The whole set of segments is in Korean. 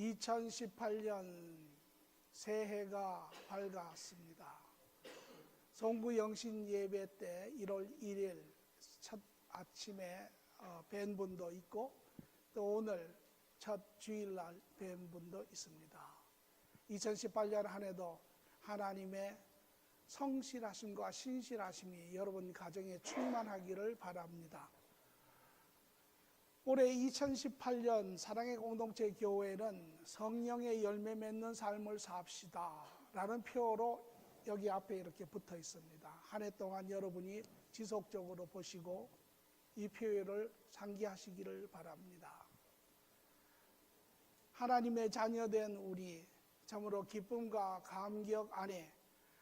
2018년 새해가 밝았습니다. 송구 영신 예배 때 1월 1일 첫 아침에 뵌 분도 있고 또 오늘 첫 주일날 뵌 분도 있습니다. 2018년 한 해도 하나님의 성실하심과 신실하심이 여러분 가정에 충만하기를 바랍니다. 올해 2018년 사랑의 공동체 교회는 성령의 열매 맺는 삶을 삽시다 라는 표어로 여기 앞에 이렇게 붙어 있습니다. 한 해 동안 여러분이 지속적으로 보시고 이 표현을 상기하시기를 바랍니다. 하나님의 자녀된 우리 참으로 기쁨과 감격 안에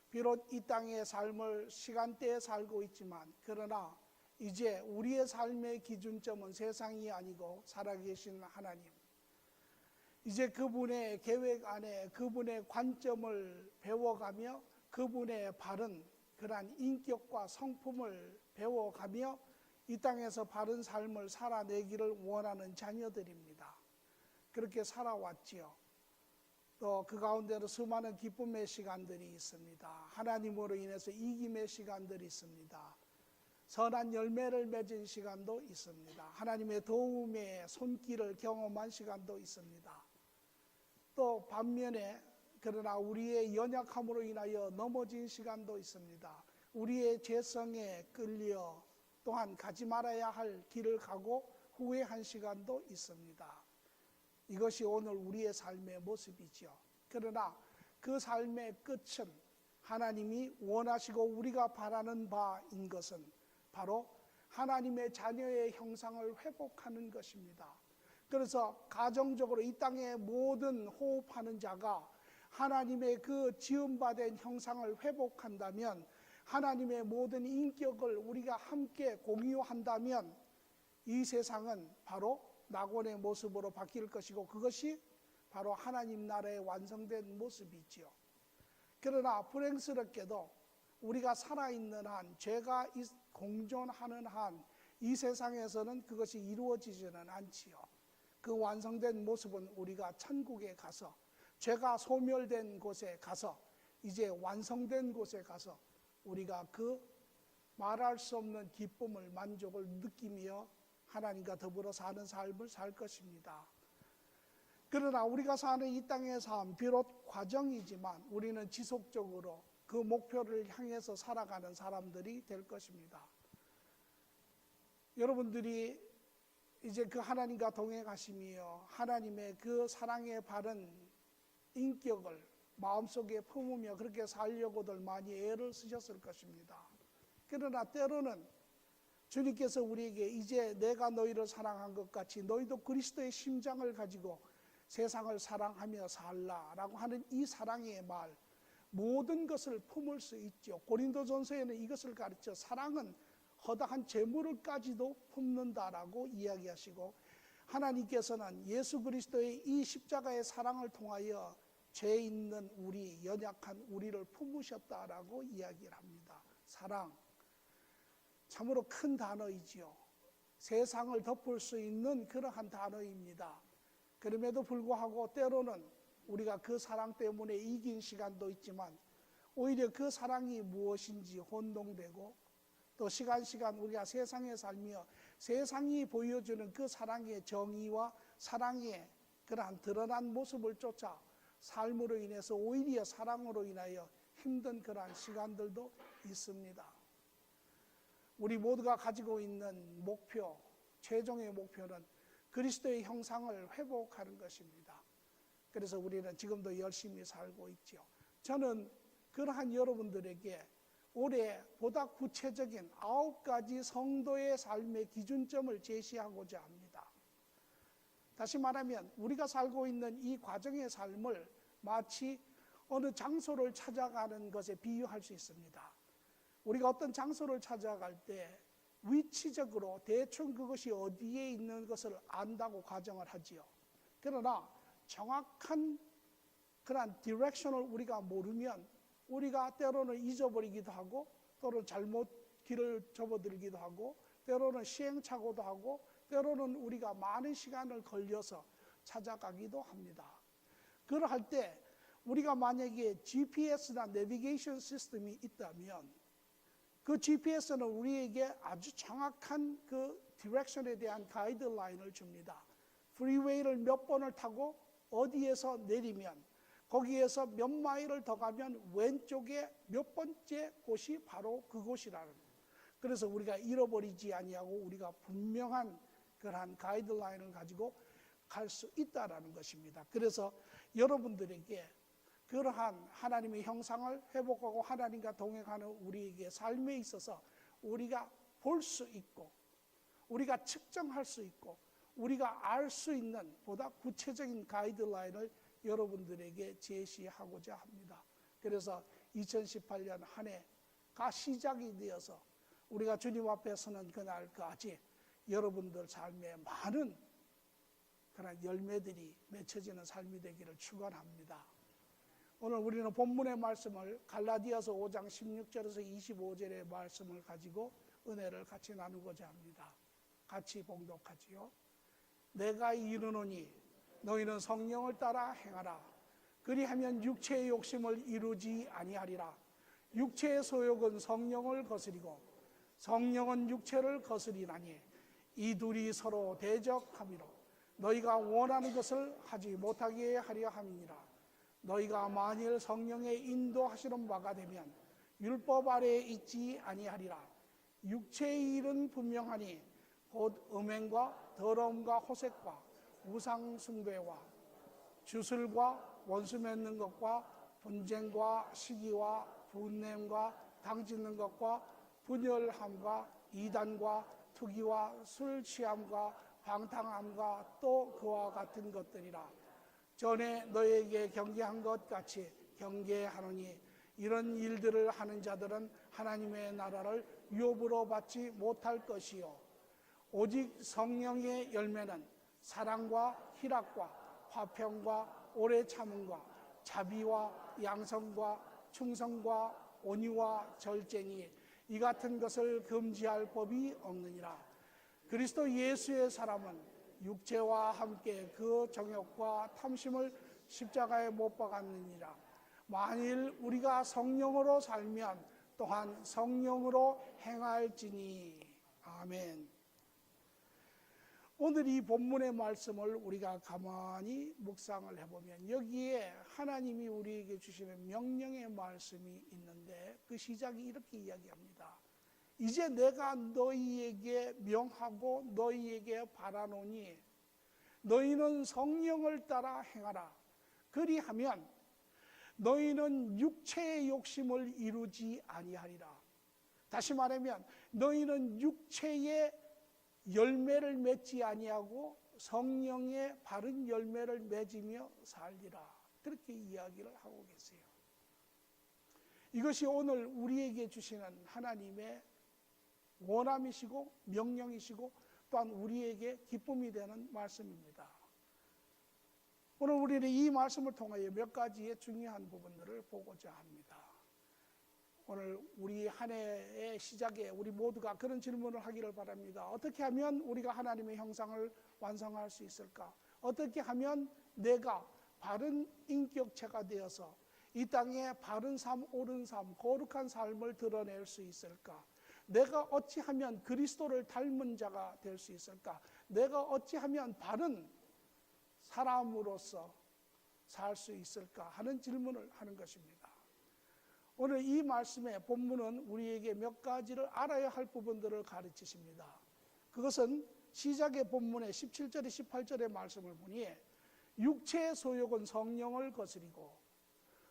비록 이 땅의 삶을 시간대에 살고 있지만 그러나 이제 우리의 삶의 기준점은 세상이 아니고 살아계신 하나님, 이제 그분의 계획 안에 그분의 관점을 배워가며 그분의 바른 그러한 인격과 성품을 배워가며 이 땅에서 바른 삶을 살아내기를 원하는 자녀들입니다. 그렇게 살아왔지요. 또 그 가운데로 수많은 기쁨의 시간들이 있습니다. 하나님으로 인해서 이김의 시간들이 있습니다. 선한 열매를 맺은 시간도 있습니다. 하나님의 도움의 손길을 경험한 시간도 있습니다. 또 반면에 그러나 우리의 연약함으로 인하여 넘어진 시간도 있습니다. 우리의 죄성에 끌려 또한 가지 말아야 할 길을 가고 후회한 시간도 있습니다. 이것이 오늘 우리의 삶의 모습이죠. 그러나 그 삶의 끝은 하나님이 원하시고 우리가 바라는 바인 것은 바로 하나님의 자녀의 형상을 회복하는 것입니다. 그래서 가정적으로 이 땅의 모든 호흡하는 자가 하나님의 그 지음받은 형상을 회복한다면, 하나님의 모든 인격을 우리가 함께 공유한다면 이 세상은 바로 낙원의 모습으로 바뀔 것이고 그것이 바로 하나님 나라의 완성된 모습이지요. 그러나 불행스럽게도 우리가 살아있는 한, 죄가 공존하는 한 이 세상에서는 그것이 이루어지지는 않지요. 그 완성된 모습은 우리가 천국에 가서, 죄가 소멸된 곳에 가서, 이제 완성된 곳에 가서 우리가 그 말할 수 없는 기쁨을, 만족을 느끼며 하나님과 더불어 사는 삶을 살 것입니다. 그러나 우리가 사는 이 땅의 삶, 비록 과정이지만 우리는 지속적으로 그 목표를 향해서 살아가는 사람들이 될 것입니다. 여러분들이 이제 그 하나님과 동행하시며 하나님의 그 사랑의 바른 인격을 마음속에 품으며 그렇게 살려고들 많이 애를 쓰셨을 것입니다. 그러나 때로는 주님께서 우리에게 이제 내가 너희를 사랑한 것 같이 너희도 그리스도의 심장을 가지고 세상을 사랑하며 살라라고 하는 이 사랑의 말, 모든 것을 품을 수 있죠. 고린도전서에는 이것을 가르쳐 사랑은 허다한 재물을까지도 품는다라고 이야기하시고, 하나님께서는 예수 그리스도의 이 십자가의 사랑을 통하여 죄 있는 우리, 연약한 우리를 품으셨다라고 이야기를 합니다. 사랑, 참으로 큰 단어이지요. 세상을 덮을 수 있는 그러한 단어입니다. 그럼에도 불구하고 때로는 우리가 그 사랑 때문에 이긴 시간도 있지만 오히려 그 사랑이 무엇인지 혼동되고, 또 시간 우리가 세상에 살며 세상이 보여주는 그 사랑의 정의와 사랑의 그러한 드러난 모습을 쫓아 삶으로 인해서 오히려 사랑으로 인하여 힘든 그러한 시간들도 있습니다. 우리 모두가 가지고 있는 목표, 최종의 목표는 그리스도의 형상을 회복하는 것입니다. 그래서 우리는 지금도 열심히 살고 있죠. 저는 그러한 여러분들에게 올해 보다 구체적인 9가지 성도의 삶의 기준점을 제시하고자 합니다. 다시 말하면 우리가 살고 있는 이 과정의 삶을 마치 어느 장소를 찾아가는 것에 비유할 수 있습니다. 우리가 어떤 장소를 찾아갈 때 위치적으로 대충 그것이 어디에 있는 것을 안다고 가정을 하지요. 그러나 정확한 그런 디렉션을 우리가 모르면 우리가 때로는 잊어버리기도 하고, 또는 잘못 길을 접어들기도 하고, 때로는 시행착오도 하고, 때로는 우리가 많은 시간을 걸려서 찾아가기도 합니다. 그럴 때 우리가 만약에 GPS나 내비게이션 시스템이 있다면 그 GPS는 우리에게 아주 정확한 그 디렉션에 대한 가이드라인을 줍니다. 프리웨이를 몇 번을 타고 어디에서 내리면 거기에서 몇 마일을 더 가면 왼쪽에 몇 번째 곳이 바로 그곳이라는 거예요. 그래서 우리가 잃어버리지 아니하고 우리가 분명한 그러한 가이드라인을 가지고 갈 수 있다라는 것입니다. 그래서 여러분들에게 그러한 하나님의 형상을 회복하고 하나님과 동행하는 우리에게 삶에 있어서 우리가 볼 수 있고 우리가 측정할 수 있고 우리가 알 수 있는 보다 구체적인 가이드라인을 여러분들에게 제시하고자 합니다. 그래서 2018년 한 해가 시작이 되어서 우리가 주님 앞에 서는 그날까지 여러분들 삶에 많은 그런 열매들이 맺혀지는 삶이 되기를 축원합니다. 오늘 우리는 본문의 말씀을 갈라디아서 5장 16절에서 25절의 말씀을 가지고 은혜를 같이 나누고자 합니다. 같이 봉독하지요. 내가 이르노니 너희는 성령을 따라 행하라. 그리하면 육체의 욕심을 이루지 아니하리라. 육체의 소욕은 성령을 거스리고 성령은 육체를 거스리나니 이 둘이 서로 대적함이로 너희가 원하는 것을 하지 못하게 하려 함이니라. 너희가 만일 성령의 인도하시는 바가 되면 율법 아래에 있지 아니하리라. 육체의 일은 분명하니 곧 음행과 더러움과 호색과 우상 숭배와 주술과 원수 맺는 것과 분쟁과 시기와 분냄과 당짓는 것과 분열함과 이단과 투기와 술 취함과 방탕함과 또 그와 같은 것들이라. 전에 너에게 경계한 것 같이 경계하노니 이런 일들을 하는 자들은 하나님의 나라를 유업으로 받지 못할 것이요 오직 성령의 열매는 사랑과 희락과 화평과 오래 참음과 자비와 양성과 충성과 온유와 절제니 이 같은 것을 금지할 법이 없느니라. 그리스도 예수의 사람은 육체와 함께 그 정욕과 탐심을 십자가에 못 박았느니라. 만일 우리가 성령으로 살면 또한 성령으로 행할지니. 아멘. 오늘 이 본문의 말씀을 우리가 가만히 묵상을 해보면 여기에 하나님이 우리에게 주시는 명령의 말씀이 있는데 그 시작이 이렇게 이야기합니다. 이제 내가 너희에게 명하고 너희에게 바라노니 너희는 성령을 따라 행하라. 그리하면 너희는 육체의 욕심을 이루지 아니하리라. 다시 말하면 너희는 육체의 열매를 맺지 아니하고 성령의 바른 열매를 맺으며 살리라. 그렇게 이야기를 하고 계세요. 이것이 오늘 우리에게 주시는 하나님의 원함이시고 명령이시고 또한 우리에게 기쁨이 되는 말씀입니다. 오늘 우리는 이 말씀을 통하여 몇 가지의 중요한 부분들을 보고자 합니다. 오늘 우리 한 해의 시작에 우리 모두가 그런 질문을 하기를 바랍니다. 어떻게 하면 우리가 하나님의 형상을 완성할 수 있을까? 어떻게 하면 내가 바른 인격체가 되어서 이 땅에 바른 삶, 옳은 삶, 거룩한 삶을 드러낼 수 있을까? 내가 어찌하면 그리스도를 닮은 자가 될 수 있을까? 내가 어찌하면 바른 사람으로서 살 수 있을까? 하는 질문을 하는 것입니다. 오늘 이 말씀의 본문은 우리에게 몇 가지를 알아야 할 부분들을 가르치십니다. 그것은 시작의 본문의 17절에 18절의 말씀을 보니 육체의 소욕은 성령을 거스리고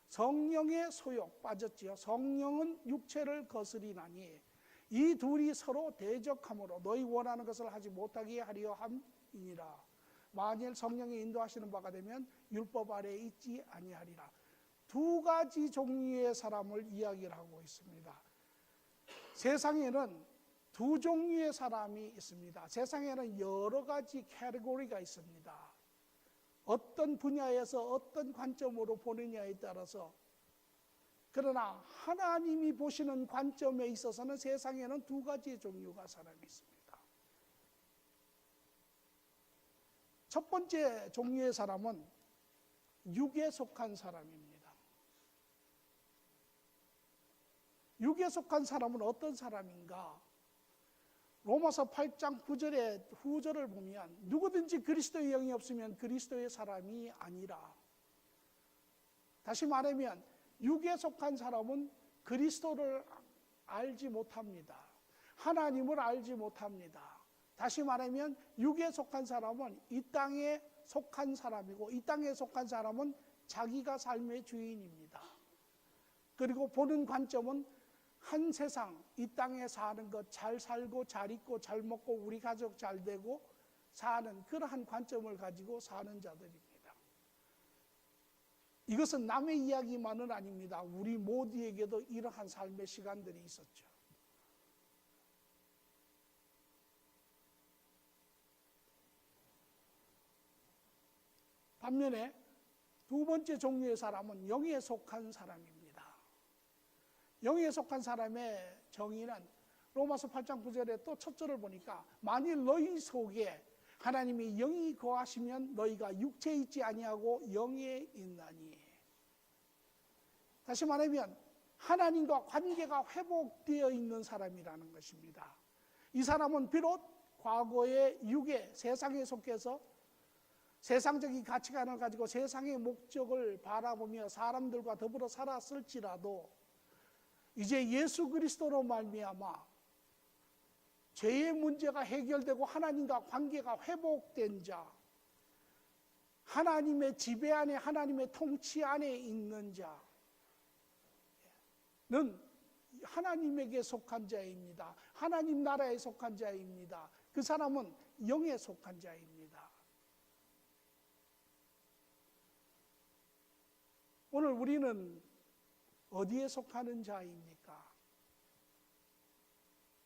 성령의 소욕 빠졌지요. 성령은 육체를 거스리나니 이 둘이 서로 대적함으로 너희 원하는 것을 하지 못하게 하려 함이니라. 만일 성령이 인도하시는 바가 되면 율법 아래에 있지 아니하리라. 두 가지 종류의 사람을 이야기를 하고 있습니다. 세상에는 두 종류의 사람이 있습니다. 세상에는 여러 가지 카테고리가 있습니다. 어떤 분야에서 어떤 관점으로 보느냐에 따라서 그러나 하나님이 보시는 관점에 있어서는 세상에는 두 가지의 종류가 사람이 있습니다. 첫 번째 종류의 사람은 육에 속한 사람입니다. 육에 속한 사람은 어떤 사람인가? 로마서 8장 9절의 후절을 보면 누구든지 그리스도의 영이 없으면 그리스도의 사람이 아니라. 다시 말하면 육에 속한 사람은 그리스도를 알지 못합니다. 하나님을 알지 못합니다. 다시 말하면 육에 속한 사람은 이 땅에 속한 사람이고, 이 땅에 속한 사람은 자기가 삶의 주인입니다. 그리고 보는 관점은 한 세상, 이 땅에 사는 것, 잘 살고 잘 있고 잘 먹고 우리 가족 잘 되고 사는 그러한 관점을 가지고 사는 자들입니다. 이것은 남의 이야기만은 아닙니다. 우리 모두에게도 이러한 삶의 시간들이 있었죠. 반면에 두 번째 종류의 사람은 영에 속한 사람입니다. 영에 속한 사람의 정의는 로마서 8장 9절에 또 첫 절을 보니까 만일 너희 속에 하나님이 영이 거하시면 너희가 육체에 있지 아니하고 영에 있나니. 다시 말하면 하나님과 관계가 회복되어 있는 사람이라는 것입니다. 이 사람은 비록 과거의 육에 세상에 속해서 세상적인 가치관을 가지고 세상의 목적을 바라보며 사람들과 더불어 살았을지라도 이제 예수 그리스도로 말미암아 죄의 문제가 해결되고 하나님과 관계가 회복된 자, 하나님의 지배 안에, 하나님의 통치 안에 있는 자는 하나님에게 속한 자입니다. 하나님 나라에 속한 자입니다. 그 사람은 영에 속한 자입니다. 오늘 우리는 어디에 속하는 자입니까?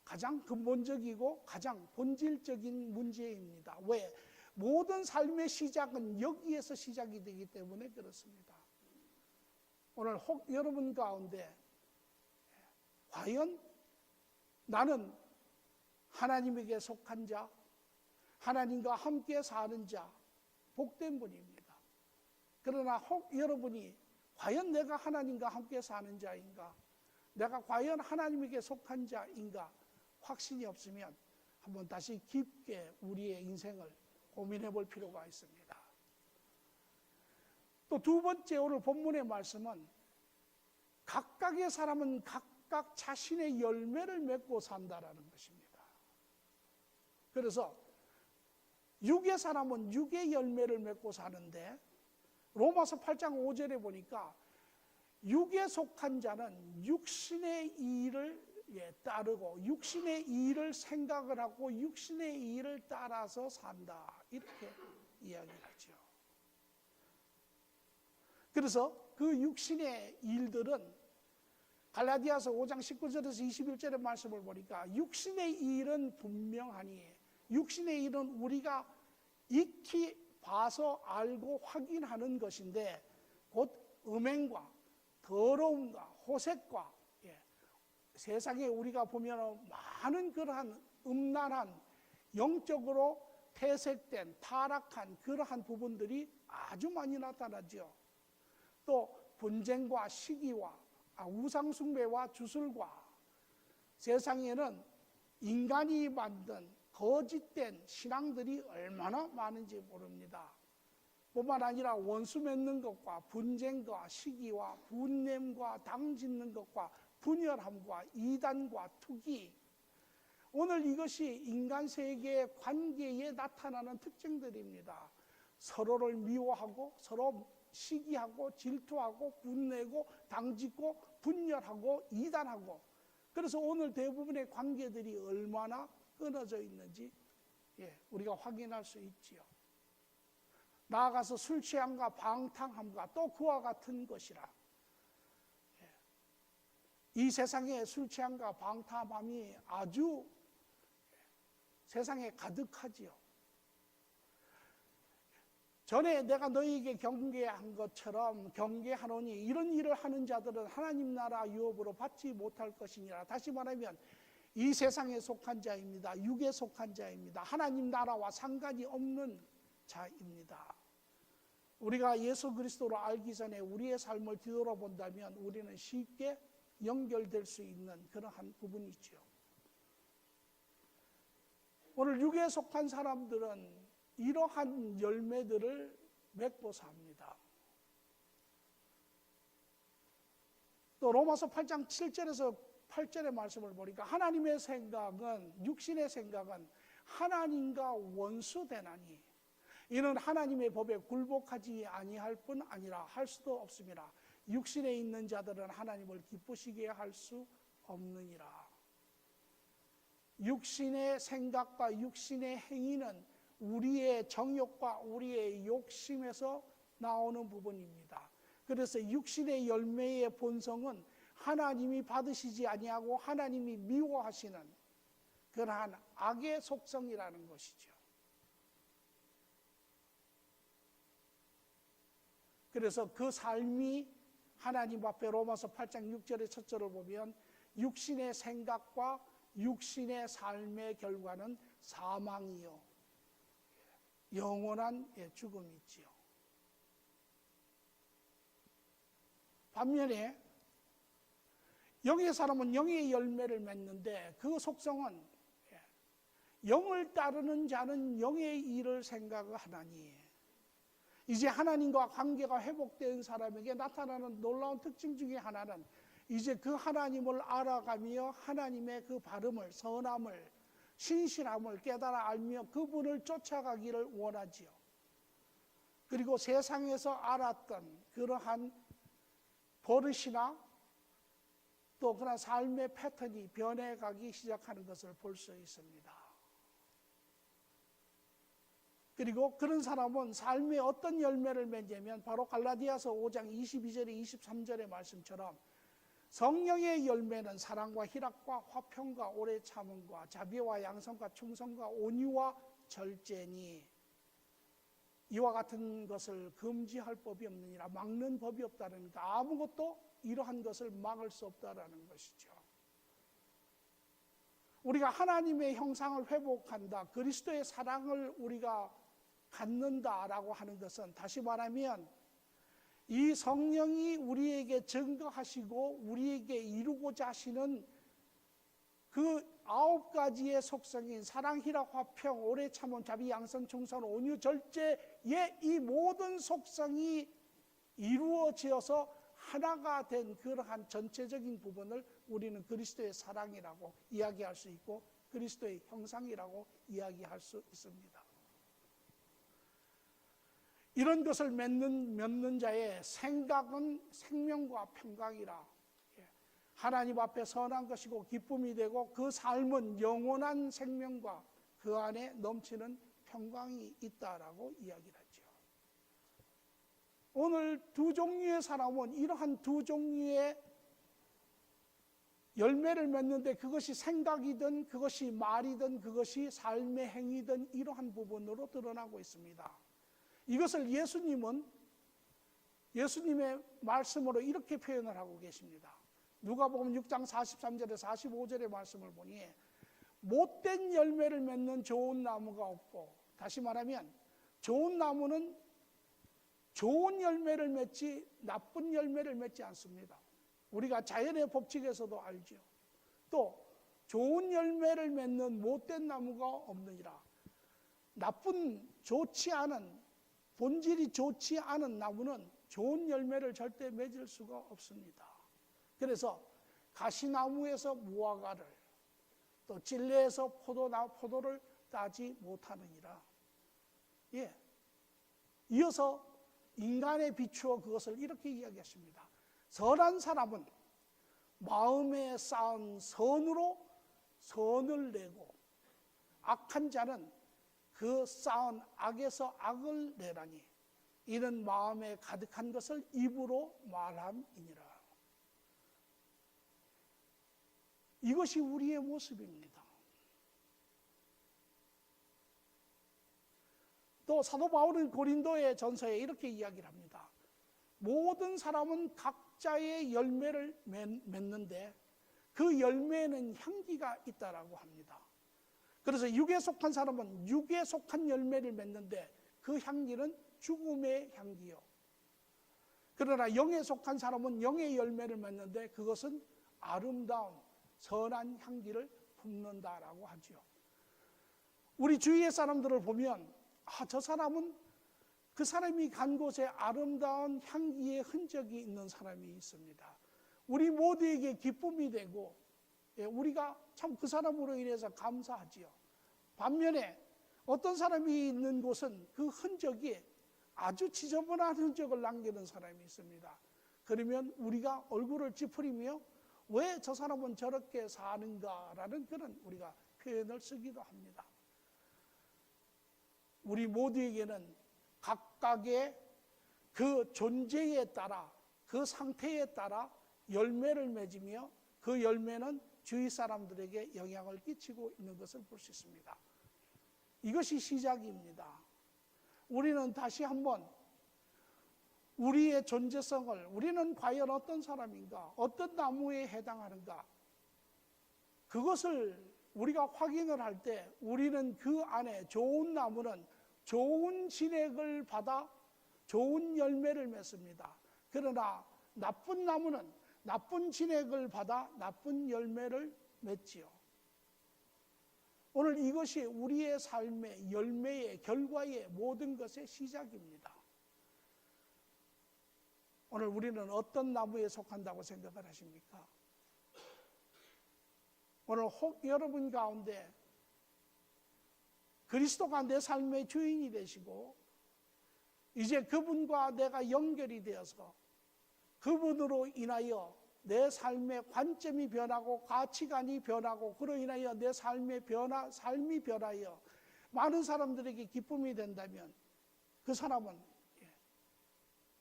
가장 근본적이고 가장 본질적인 문제입니다. 왜? 모든 삶의 시작은 여기에서 시작이 되기 때문에 그렇습니다. 오늘 혹 여러분 가운데 과연 나는 하나님에게 속한 자, 하나님과 함께 사는 자, 복된 분입니다. 그러나 혹 여러분이 과연 내가 하나님과 함께 사는 자인가? 내가 과연 하나님에게 속한 자인가? 확신이 없으면 한번 다시 깊게 우리의 인생을 고민해 볼 필요가 있습니다. 또 두 번째 오늘 본문의 말씀은 각각의 사람은 각각 자신의 열매를 맺고 산다라는 것입니다. 그래서 육의 사람은 육의 열매를 맺고 사는데 로마서 8장 5절에 보니까 육에 속한 자는 육신의 일을 따르고 육신의 일을 생각을 하고 육신의 일을 따라서 산다. 이렇게 이야기를 하죠. 그래서 그 육신의 일들은 갈라디아서 5장 19절에서 21절의 말씀을 보니까 육신의 일은 분명하니 육신의 일은 우리가 익히 봐서 알고 확인하는 것인데 곧 음행과 더러움과 호색과 세상에 우리가 보면 많은 그러한 음란한 영적으로 퇴색된 타락한 그러한 부분들이 아주 많이 나타나죠. 또 분쟁과 시기와 우상숭배와 주술과 세상에는 인간이 만든 거짓된 신앙들이 얼마나 많은지 모릅니다. 뿐만 아니라 원수 맺는 것과 분쟁과 시기와 분냄과 당 짓는 것과 분열함과 이단과 투기, 오늘 이것이 인간 세계의 관계에 나타나는 특징들입니다. 서로를 미워하고 서로 시기하고 질투하고 분내고 당짓고 분열하고 이단하고, 그래서 오늘 대부분의 관계들이 얼마나 끊어져 있는지 우리가 확인할 수 있지요. 나아가서 술 취함과 방탕함과 또 그와 같은 것이라. 이 세상에 술 취함과 방탕함이 아주 세상에 가득하지요. 전에 내가 너희에게 경계한 것처럼 경계하노니 이런 일을 하는 자들은 하나님 나라 유업으로 받지 못할 것이니라. 다시 말하면 이 세상에 속한 자입니다. 육에 속한 자입니다. 하나님 나라와 상관이 없는 자입니다. 우리가 예수 그리스도를 알기 전에 우리의 삶을 뒤돌아본다면 우리는 쉽게 연결될 수 있는 그러한 부분이 있죠. 오늘 육에 속한 사람들은 이러한 열매들을 맺고 삽니다. 또 로마서 8장 7절에서 8절의 말씀을 보니까 하나님의 생각은, 육신의 생각은 하나님과 원수되나니 이는 하나님의 법에 굴복하지 아니할 뿐 아니라 할 수도 없습니다. 육신에 있는 자들은 하나님을 기쁘시게 할 수 없느니라. 육신의 생각과 육신의 행위는 우리의 정욕과 우리의 욕심에서 나오는 부분입니다. 그래서 육신의 열매의 본성은 하나님이 받으시지 아니하고 하나님이 미워하시는 그러한 악의 속성이라는 것이죠. 그래서 그 삶이 하나님 앞에 로마서 8장 6절의 첫 절을 보면 육신의 생각과 육신의 삶의 결과는 사망이요 영원한 죽음이지요. 반면에 영의 사람은 영의 열매를 맺는데 그 속성은 영을 따르는 자는 영의 일을 생각하나니, 이제 하나님과 관계가 회복된 사람에게 나타나는 놀라운 특징 중에 하나는 이제 그 하나님을 알아가며 하나님의 그 바름을, 선함을, 신실함을 깨달아 알며 그분을 쫓아가기를 원하지요. 그리고 세상에서 알았던 그러한 버릇이나 또 그런 삶의 패턴이 변해가기 시작하는 것을 볼 수 있습니다. 그리고 그런 사람은 삶의 어떤 열매를 맺냐면 바로 갈라디아서 5장 22절에 23절의 말씀처럼 성령의 열매는 사랑과 희락과 화평과 오래 참음과 자비와 양성과 충성과 온유와 절제니 이와 같은 것을 금지할 법이 없느니라. 막는 법이 없다니까 아무것도 이러한 것을 막을 수 없다라는 것이죠. 우리가 하나님의 형상을 회복한다, 그리스도의 사랑을 우리가 갖는다라고 하는 것은 다시 말하면 이 성령이 우리에게 증거하시고 우리에게 이루고자 하시는 그 9가지의 속성인 사랑, 희락, 화평, 오래 참음, 자비, 양선, 충성, 온유, 절제의 이 모든 속성이 이루어져서 하나가 된 그러한 전체적인 부분을 우리는 그리스도의 사랑이라고 이야기할 수 있고 그리스도의 형상이라고 이야기할 수 있습니다. 이런 것을 맺는 자의 생각은 생명과 평강이라, 하나님 앞에 선한 것이고 기쁨이 되고 그 삶은 영원한 생명과 그 안에 넘치는 평강이 있다라고 이야기를 하죠. 오늘 두 종류의 사람은 이러한 두 종류의 열매를 맺는데 그것이 생각이든 그것이 말이든 그것이 삶의 행위든 이러한 부분으로 드러나고 있습니다. 이것을 예수님의 말씀으로 이렇게 표현을 하고 계십니다. 누가복음 6장 43절에 45절의 말씀을 보니 못된 열매를 맺는 좋은 나무가 없고, 다시 말하면 좋은 나무는 좋은 열매를 맺지 나쁜 열매를 맺지 않습니다. 우리가 자연의 법칙에서도 알죠. 또 좋은 열매를 맺는 못된 나무가 없느니라. 좋지 않은, 본질이 좋지 않은 나무는 좋은 열매를 절대 맺을 수가 없습니다. 그래서 가시나무에서 무화과를, 또 찔레에서 포도를 따지 못하느니라. 이어서 인간에 비추어 그것을 이렇게 이야기했습니다. 선한 사람은 마음에 쌓은 선으로 선을 내고 악한 자는 그 쌓은 악에서 악을 내라니 이는 마음에 가득한 것을 입으로 말함이니라. 이것이 우리의 모습입니다. 또 사도 바울은 고린도의 전서에 이렇게 이야기를 합니다. 모든 사람은 각자의 열매를 맺는데 그 열매에는 향기가 있다라고 합니다. 그래서 육에 속한 사람은 육에 속한 열매를 맺는데 그 향기는 죽음의 향기요. 그러나 영에 속한 사람은 영의 열매를 맺는데 그것은 아름다운 선한 향기를 품는다라고 하죠. 우리 주위의 사람들을 보면 저 사람은 그 사람이 간 곳에 아름다운 향기의 흔적이 있는 사람이 있습니다. 우리 모두에게 기쁨이 되고 우리가 참 그 사람으로 인해서 감사하지요. 반면에 어떤 사람이 있는 곳은 그 흔적이 아주 지저분한 흔적을 남기는 사람이 있습니다. 그러면 우리가 얼굴을 찌푸리며 왜 저 사람은 저렇게 사는가라는 그런 우리가 표현을 쓰기도 합니다. 우리 모두에게는 각각의 그 존재에 따라 그 상태에 따라 열매를 맺으며 그 열매는 주위 사람들에게 영향을 끼치고 있는 것을 볼 수 있습니다. 이것이 시작입니다. 우리는 다시 한번 우리의 존재성을, 우리는 과연 어떤 사람인가, 어떤 나무에 해당하는가, 그것을 우리가 확인을 할 때 우리는 그 안에 좋은 나무는 좋은 진액을 받아 좋은 열매를 맺습니다. 그러나 나쁜 나무는 나쁜 진액을 받아 나쁜 열매를 맺지요. 오늘 이것이 우리의 삶의 열매의 결과의 모든 것의 시작입니다. 오늘 우리는 어떤 나무에 속한다고 생각을 하십니까? 오늘 혹 여러분 가운데 그리스도가 내 삶의 주인이 되시고 이제 그분과 내가 연결이 되어서 그분으로 인하여 내 삶의 관점이 변하고 가치관이 변하고 그로 인하여 내 삶이 변하여 많은 사람들에게 기쁨이 된다면 그 사람은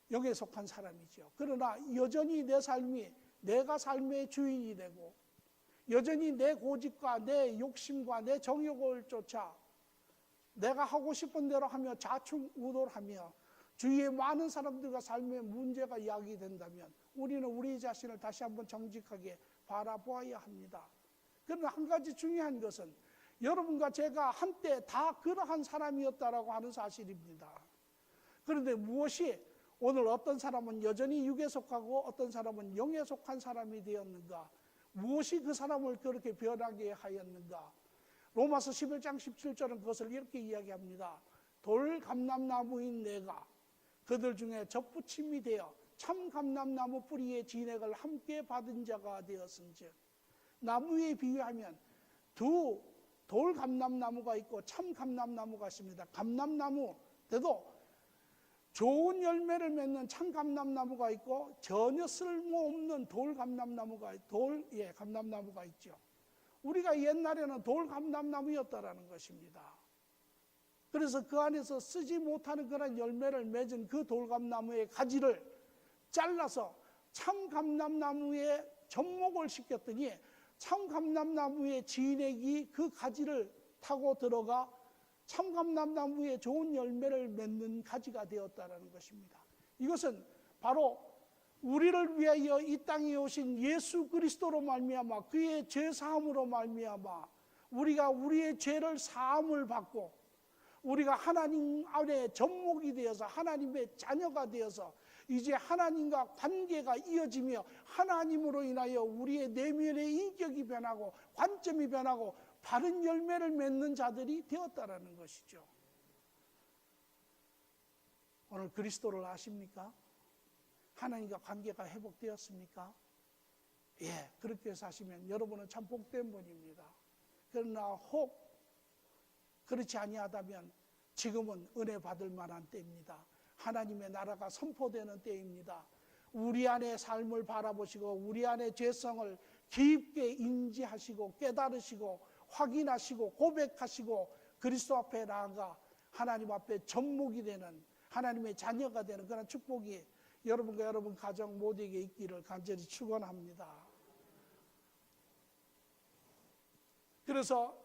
영에 속한 사람이죠. 그러나 여전히 내 삶이 내가 삶의 주인이 되고 여전히 내 고집과 내 욕심과 내 정욕을 쫓아 내가 하고 싶은 대로 하며 좌충우돌하며 주위의 많은 사람들과 삶의 문제가 야기된다면 우리는 우리 자신을 다시 한번 정직하게 바라보아야 합니다. 그러나 한 가지 중요한 것은 여러분과 제가 한때 다 그러한 사람이었다라고 하는 사실입니다. 그런데 무엇이 오늘 어떤 사람은 여전히 육에 속하고 어떤 사람은 영에 속한 사람이 되었는가? 무엇이 그 사람을 그렇게 변하게 하였는가? 로마서 11장 17절은 그것을 이렇게 이야기합니다. 돌감람나무인 내가 그들 중에 접붙임이 되어 참 감람나무 뿌리의 진액을 함께 받은 자가 되었은즉, 나무에 비유하면 두 돌감람나무가 있고 참 감람나무가 있습니다. 감람나무 때도 좋은 열매를 맺는 참 감람나무가 있고 전혀 쓸모없는 감람나무가 있죠. 우리가 옛날에는 감람나무였다라는 것입니다. 그래서 그 안에서 쓰지 못하는 그런 열매를 맺은 그 돌감나무의 가지를 잘라서 참 감람나무에 접목을 시켰더니 참 감람나무의 진액이 그 가지를 타고 들어가 참 감람나무에 좋은 열매를 맺는 가지가 되었다는 것입니다. 이것은 바로 우리를 위하여 이 땅에 오신 예수 그리스도로 말미암아 그의 죄 사함으로 말미암아 우리가 우리의 죄를 사함을 받고 우리가 하나님 안에 접목이 되어서 하나님의 자녀가 되어서 이제 하나님과 관계가 이어지며 하나님으로 인하여 우리의 내면의 인격이 변하고 관점이 변하고 바른 열매를 맺는 자들이 되었다라는 것이죠. 오늘 그리스도를 아십니까? 하나님과 관계가 회복되었습니까? 예, 그렇게 사시면 여러분은 참 복된 분입니다. 그러나 혹 그렇지 아니하다면 지금은 은혜 받을 만한 때입니다. 하나님의 나라가 선포되는 때입니다. 우리 안에 삶을 바라보시고 우리 안에 죄성을 깊게 인지하시고 깨달으시고 확인하시고 고백하시고 그리스도 앞에 나아가 하나님 앞에 접목이 되는 하나님의 자녀가 되는 그런 축복이 여러분과 여러분 가정 모두에게 있기를 간절히 축원합니다. 그래서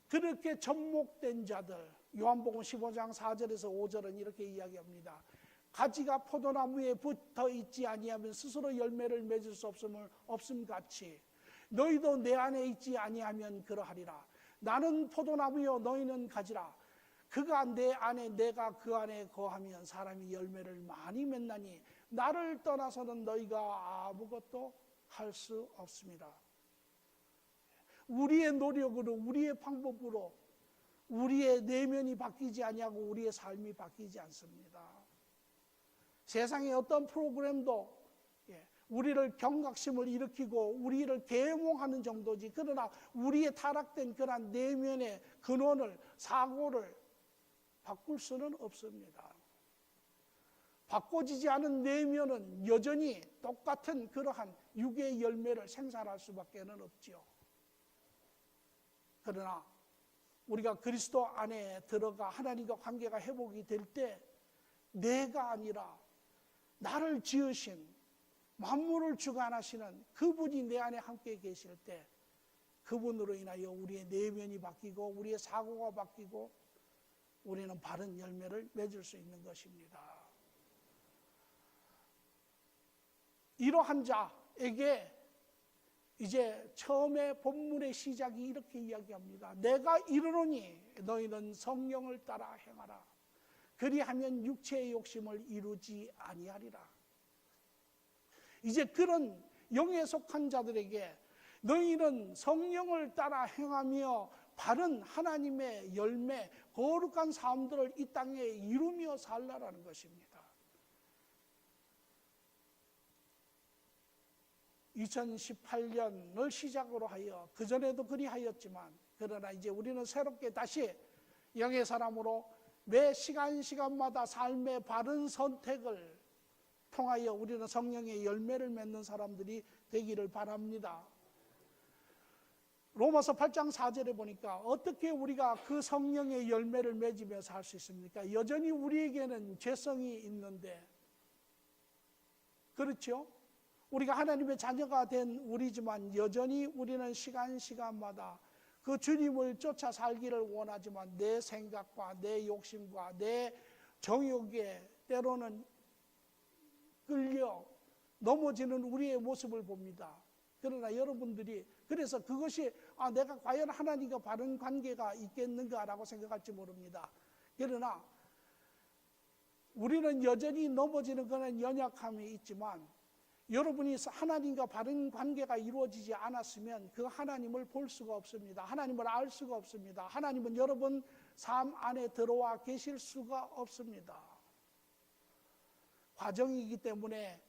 그렇게 접목된 자들, 요한복음 15장 4절에서 5절은 이렇게 이야기합니다. 가지가 포도나무에 붙어 있지 아니하면 스스로 열매를 맺을 수 없음같이 너희도 내 안에 있지 아니하면 그러하리라. 나는 포도나무요 너희는 가지라. 그가 내 안에 내가 그 안에 거하면 사람이 열매를 많이 맺나니 나를 떠나서는 너희가 아무것도 할 수 없습니다. 우리의 노력으로 우리의 방법으로 우리의 내면이 바뀌지 아니하고 우리의 삶이 바뀌지 않습니다. 세상의 어떤 프로그램도 우리를 경각심을 일으키고 우리를 계몽하는 정도지, 그러나 우리의 타락된 그런 내면의 근원을, 사고를 바꿀 수는 없습니다. 바꿔지지 않은 내면은 여전히 똑같은 그러한 육의 열매를 생산할 수밖에 없죠. 그러나 우리가 그리스도 안에 들어가 하나님과 관계가 회복이 될 때 내가 아니라 나를 지으신 만물을 주관하시는 그분이 내 안에 함께 계실 때 그분으로 인하여 우리의 내면이 바뀌고 우리의 사고가 바뀌고 우리는 바른 열매를 맺을 수 있는 것입니다. 이러한 자에게 이제 처음에 본문의 시작이 이렇게 이야기합니다. 내가 이르노니 너희는 성령을 따라 행하라. 그리하면 육체의 욕심을 이루지 아니하리라. 이제 그런 영에 속한 자들에게 너희는 성령을 따라 행하며 바른 하나님의 열매, 거룩한 삶들을 이 땅에 이루며 살라라는 것입니다. 2018년을 시작으로 하여 그전에도 그리하였지만 그러나 이제 우리는 새롭게 다시 영의 사람으로 매 시간마다 삶의 바른 선택을 통하여 우리는 성령의 열매를 맺는 사람들이 되기를 바랍니다. 로마서 8장 4절에 보니까 어떻게 우리가 그 성령의 열매를 맺으면서 할 수 있습니까? 여전히 우리에게는 죄성이 있는데, 그렇죠? 우리가 하나님의 자녀가 된 우리지만 여전히 우리는 시간마다 그 주님을 쫓아 살기를 원하지만 내 생각과 내 욕심과 내 정욕에 때로는 끌려 넘어지는 우리의 모습을 봅니다. 그러나 여러분들이 그래서 그것이 내가 과연 하나님과 바른 관계가 있겠는가라고 생각할지 모릅니다. 그러나 우리는 여전히 넘어지는 그런 연약함이 있지만 여러분이 하나님과 바른 관계가 이루어지지 않았으면 그 하나님을 볼 수가 없습니다. 하나님을 알 수가 없습니다. 하나님은 여러분 삶 안에 들어와 계실 수가 없습니다. 과정이기 때문에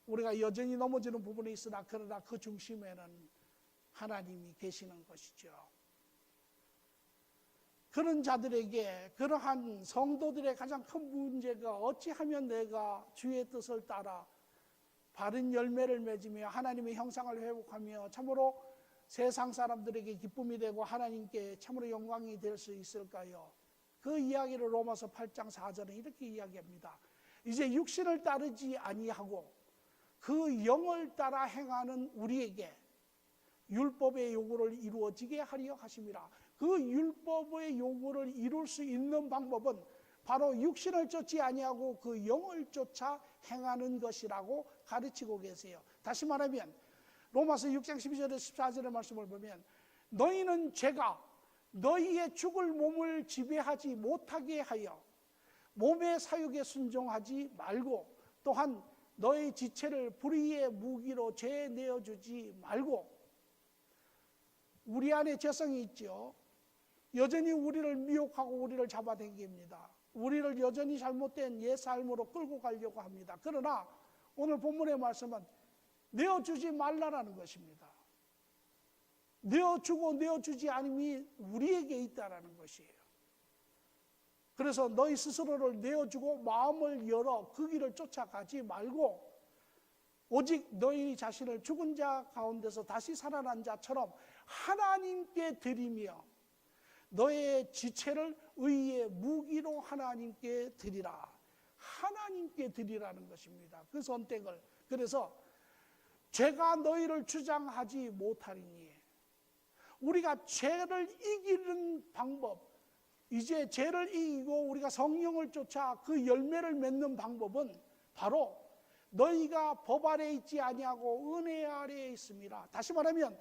우리가 여전히 넘어지는 부분이 있으나 그러나 그 중심에는 하나님이 계시는 것이죠. 그런 자들에게, 그러한 성도들의 가장 큰 문제가 어찌하면 내가 주의 뜻을 따라 바른 열매를 맺으며 하나님의 형상을 회복하며 참으로 세상 사람들에게 기쁨이 되고 하나님께 참으로 영광이 될 수 있을까요? 그 이야기를 로마서 8장 4절에 이렇게 이야기합니다. 이제 육신을 따르지 아니하고 그 영을 따라 행하는 우리에게 율법의 요구를 이루어지게 하려 하심이라. 그 율법의 요구를 이룰 수 있는 방법은 바로 육신을 쫓지 아니하고 그 영을 쫓아 행하는 것이라고 가르치고 계세요. 다시 말하면 로마서 6장 12절에 14절의 말씀을 보면 너희는 죄가 너희의 죽을 몸을 지배하지 못하게 하여 몸의 사욕에 순종하지 말고 또한 너의 지체를 불의의 무기로 죄에 내어주지 말고. 우리 안에 죄성이 있죠. 여전히 우리를 미혹하고 우리를 잡아당깁니다. 우리를 여전히 잘못된 옛 삶으로 끌고 가려고 합니다. 그러나 오늘 본문의 말씀은 내어주지 말라라는 것입니다. 내어주고 내어주지 않음이 우리에게 있다라는 것이에요. 그래서 너희 스스로를 내어주고 마음을 열어 그 길을 쫓아가지 말고 오직 너희 자신을 죽은 자 가운데서 다시 살아난 자처럼 하나님께 드리며 너의 지체를 의의 무기로 하나님께 드리라. 하나님께 드리라는 것입니다. 그 선택을. 그래서 죄가 너희를 주장하지 못하리니 우리가 죄를 이기는 방법, 이제 죄를 이기고 우리가 성령을 쫓아 그 열매를 맺는 방법은 바로 너희가 법 아래에 있지 아니하고 은혜 아래에 있음이라. 다시 말하면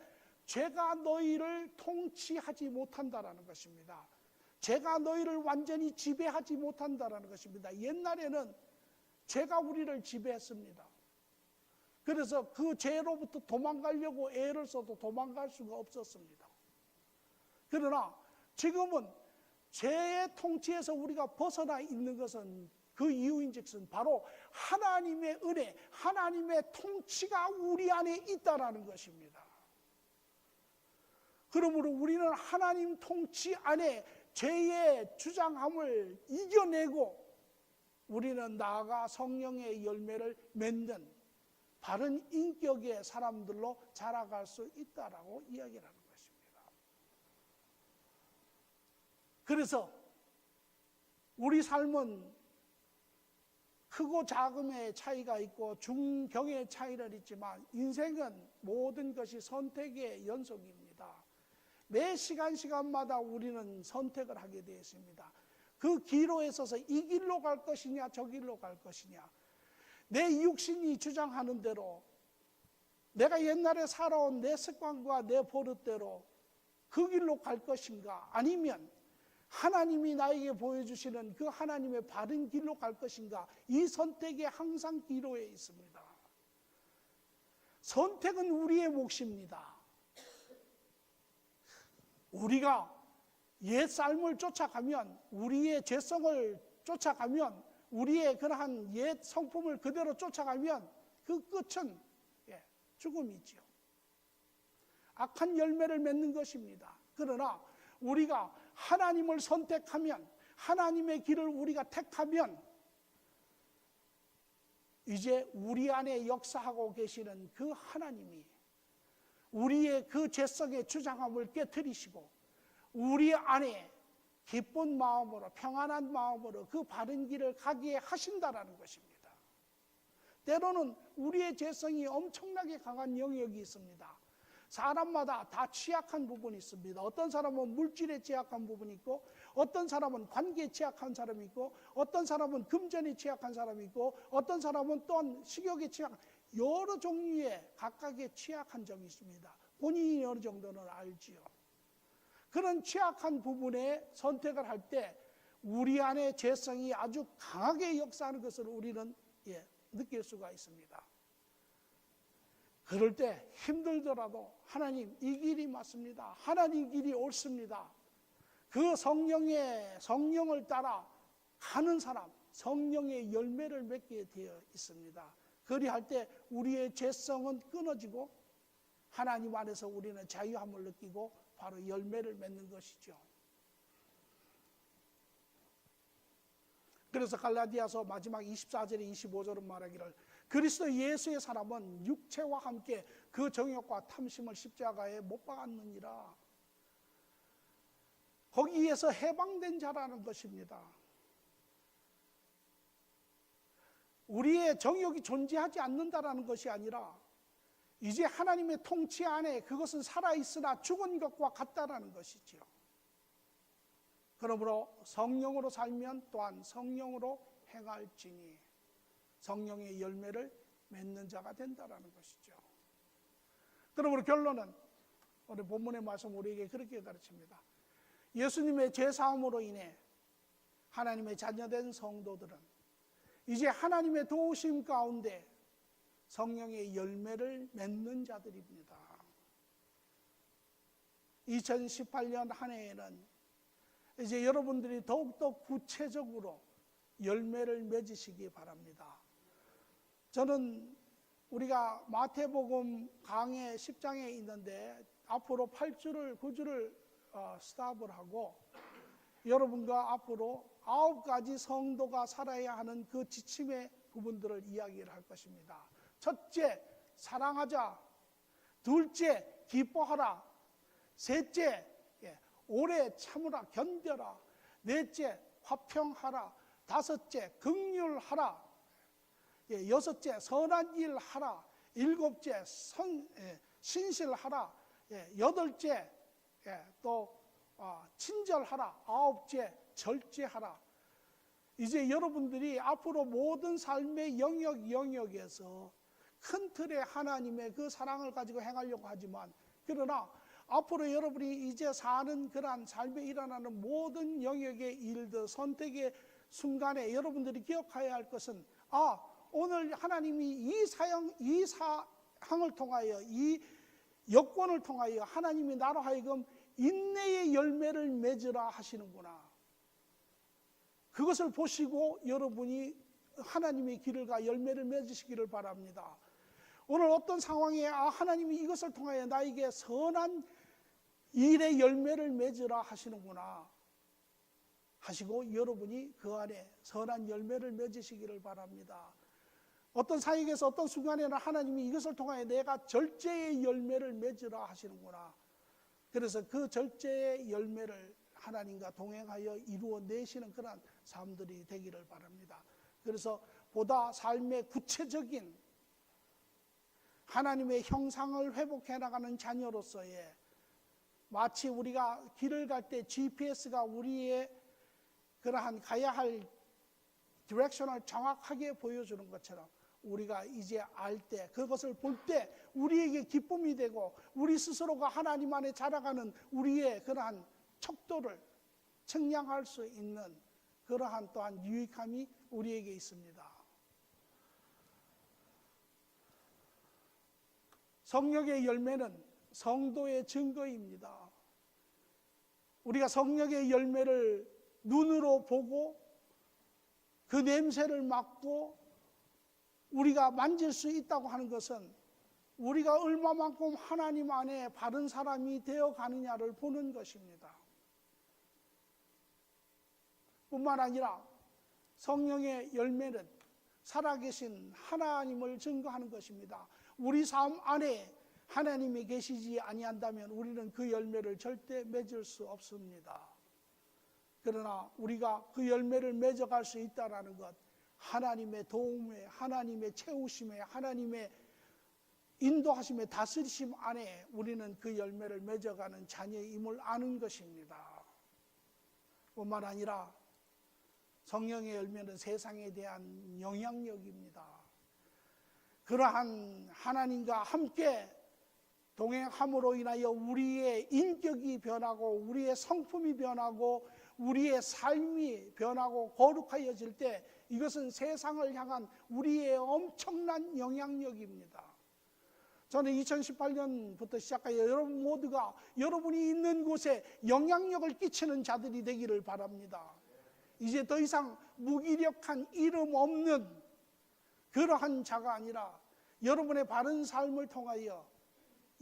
죄가 너희를 통치하지 못한다라는 것입니다. 죄가 너희를 완전히 지배하지 못한다라는 것입니다. 옛날에는 죄가 우리를 지배했습니다. 그래서 그 죄로부터 도망가려고 애를 써도 도망갈 수가 없었습니다. 그러나 지금은 죄의 통치에서 우리가 벗어나 있는 것은 그 이유인즉슨 바로 하나님의 은혜, 하나님의 통치가 우리 안에 있다라는 것입니다. 그러므로 우리는 하나님 통치 안에 죄의 주장함을 이겨내고 우리는 나아가 성령의 열매를 맺는 바른 인격의 사람들로 자라갈 수 있다라고 이야기를 하는 것입니다. 그래서 우리 삶은 크고 작음의 차이가 있고 중경의 차이는 있지만 인생은 모든 것이 선택의 연속입니다. 매 시간마다 우리는 선택을 하게 되어 있습니다. 그 기로에 서서 이 길로 갈 것이냐 저 길로 갈 것이냐, 내 육신이 주장하는 대로 내가 옛날에 살아온 내 습관과 내 버릇대로 그 길로 갈 것인가, 아니면 하나님이 나에게 보여주시는 그 하나님의 바른 길로 갈 것인가, 이 선택이 항상 기로에 있습니다. 선택은 우리의 몫입니다. 우리가 옛 삶을 쫓아가면, 우리의 죄성을 쫓아가면, 우리의 그러한 옛 성품을 그대로 쫓아가면 그 끝은 죽음이지요. 악한 열매를 맺는 것입니다. 그러나 우리가 하나님을 선택하면, 하나님의 길을 우리가 택하면 이제 우리 안에 역사하고 계시는 그 하나님이 우리의 그 죄성의 주장함을 깨트리시고 우리 안에 기쁜 마음으로, 평안한 마음으로 그 바른 길을 가게 하신다라는 것입니다. 때로는 우리의 죄성이 엄청나게 강한 영역이 있습니다. 사람마다 다 취약한 부분이 있습니다. 어떤 사람은 물질에 취약한 부분이 있고, 어떤 사람은 관계에 취약한 사람이 있고, 어떤 사람은 금전에 취약한 사람이 있고, 어떤 사람은 또한 식욕에 취약한, 여러 종류의 각각의 취약한 점이 있습니다. 본인이 어느 정도는 알지요. 그런 취약한 부분에 선택을 할 때 우리 안에 죄성이 아주 강하게 역사하는 것을 우리는 느낄 수가 있습니다. 그럴 때 힘들더라도 하나님 이 길이 맞습니다. 하나님 길이 옳습니다. 그 성령을 따라 가는 사람, 성령의 열매를 맺게 되어 있습니다. 그리할 때 우리의 죄성은 끊어지고 하나님 안에서 우리는 자유함을 느끼고 바로 열매를 맺는 것이죠. 그래서 갈라디아서 마지막 24절에 25절은 말하기를 그리스도 예수의 사람은 육체와 함께 그 정욕과 탐심을 십자가에 못 박았느니라. 거기에서 해방된 자라는 것입니다. 우리의 정욕이 존재하지 않는다라는 것이 아니라 이제 하나님의 통치 안에 그것은 살아있으나 죽은 것과 같다라는 것이지요. 그러므로 성령으로 살면 또한 성령으로 행할지니 성령의 열매를 맺는 자가 된다라는 것이죠. 그러므로 결론은 오늘 본문의 말씀 우리에게 그렇게 가르칩니다. 예수님의 죄사함으로 인해 하나님의 자녀된 성도들은 이제 하나님의 도우심 가운데 성령의 열매를 맺는 자들입니다. 2018년 한 해에는 이제 여러분들이 더욱더 구체적으로 열매를 맺으시기 바랍니다. 저는 우리가 마태복음 강해 10장에 있는데 앞으로 8주를 9주를 스탑을 하고 여러분과 앞으로 9가지 성도가 살아야 하는 그 지침의 부분들을 이야기를 할 것입니다. 첫째, 사랑하자. 둘째, 기뻐하라. 셋째, 오래 참으라, 견뎌라. 넷째, 화평하라. 다섯째, 긍휼하라. 여섯째, 선한 일 하라. 일곱째, 신실하라. 여덟째, 또 친절하라. 아홉째, 절제하라. 이제 여러분들이 앞으로 모든 삶의 영역에서 큰 틀의 하나님의 그 사랑을 가지고 행하려고 하지만, 그러나 앞으로 여러분이 이제 사는 그러한 삶에 일어나는 모든 영역의 일들, 선택의 순간에 여러분들이 기억해야 할 것은 오늘 하나님이 이 사항을 통하여, 이 여건을 통하여 하나님이 나로 하여금 인내의 열매를 맺으라 하시는구나. 그것을 보시고 여러분이 하나님의 길을 가 열매를 맺으시기를 바랍니다. 오늘 어떤 상황에 하나님이 이것을 통하여 나에게 선한 일의 열매를 맺으라 하시는구나 하시고 여러분이 그 안에 선한 열매를 맺으시기를 바랍니다. 어떤 상황에서 어떤 순간에는 하나님이 이것을 통하여 내가 절제의 열매를 맺으라 하시는구나. 그래서 그 절제의 열매를 하나님과 동행하여 이루어내시는 그런 삶들이 되기를 바랍니다. 그래서 보다 삶의 구체적인 하나님의 형상을 회복해 나가는 자녀로서의, 마치 우리가 길을 갈 때 GPS가 우리의 그러한 가야 할 디렉션을 정확하게 보여주는 것처럼 우리가 이제 알 때, 그것을 볼 때 우리에게 기쁨이 되고 우리 스스로가 하나님 안에 자라가는 우리의 그러한 척도를 측량할 수 있는 그러한 또한 유익함이 우리에게 있습니다. 성령의 열매는 성도의 증거입니다. 우리가 성령의 열매를 눈으로 보고 그 냄새를 맡고 우리가 만질 수 있다고 하는 것은 우리가 얼마만큼 하나님 안에 바른 사람이 되어 가느냐를 보는 것입니다. 뿐만 아니라 성령의 열매는 살아계신 하나님을 증거하는 것입니다. 우리 삶 안에 하나님이 계시지 아니한다면 우리는 그 열매를 절대 맺을 수 없습니다. 그러나 우리가 그 열매를 맺어갈 수 있다는 것, 하나님의 도움에, 하나님의 채우심에, 하나님의 인도하심에, 다스리심 안에 우리는 그 열매를 맺어가는 자녀임을 아는 것입니다. 뿐만 아니라 성령의 열매는 세상에 대한 영향력입니다. 그러한 하나님과 함께 동행함으로 인하여 우리의 인격이 변하고 우리의 성품이 변하고 우리의 삶이 변하고 거룩하여질 때 이것은 세상을 향한 우리의 엄청난 영향력입니다. 저는 2018년부터 시작하여 여러분 모두가 여러분이 있는 곳에 영향력을 끼치는 자들이 되기를 바랍니다. 이제 더 이상 무기력한 이름 없는 그러한 자가 아니라 여러분의 바른 삶을 통하여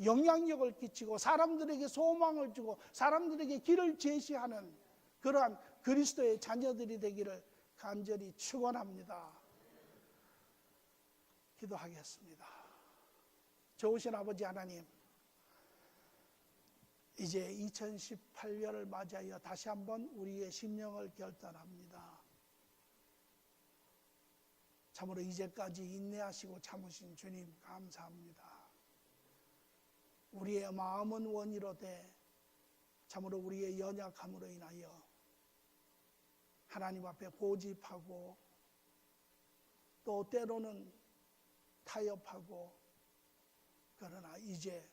영향력을 끼치고 사람들에게 소망을 주고 사람들에게 길을 제시하는 그러한 그리스도의 자녀들이 되기를 간절히 축원합니다. 기도하겠습니다. 좋으신 아버지 하나님, 이제 2018년을 맞이하여 다시 한번 우리의 심령을 결단합니다. 참으로 이제까지 인내하시고 참으신 주님 감사합니다. 우리의 마음은 원이로되 참으로 우리의 연약함으로 인하여 하나님 앞에 고집하고 또 때로는 타협하고, 그러나 이제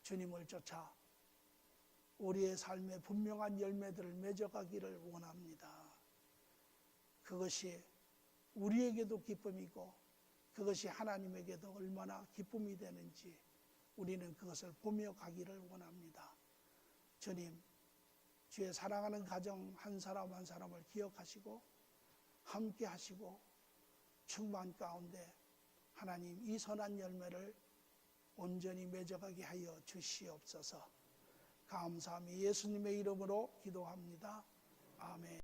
주님을 쫓아 우리의 삶에 분명한 열매들을 맺어가기를 원합니다. 그것이 우리에게도 기쁨이고 그것이 하나님에게도 얼마나 기쁨이 되는지 우리는 그것을 보며 가기를 원합니다. 주님, 주의 사랑하는 가정 한 사람 한 사람을 기억하시고 함께 하시고 충만 가운데 하나님 이 선한 열매를 온전히 맺어가게 하여 주시옵소서. 감사하며 예수님의 이름으로 기도합니다. 아멘.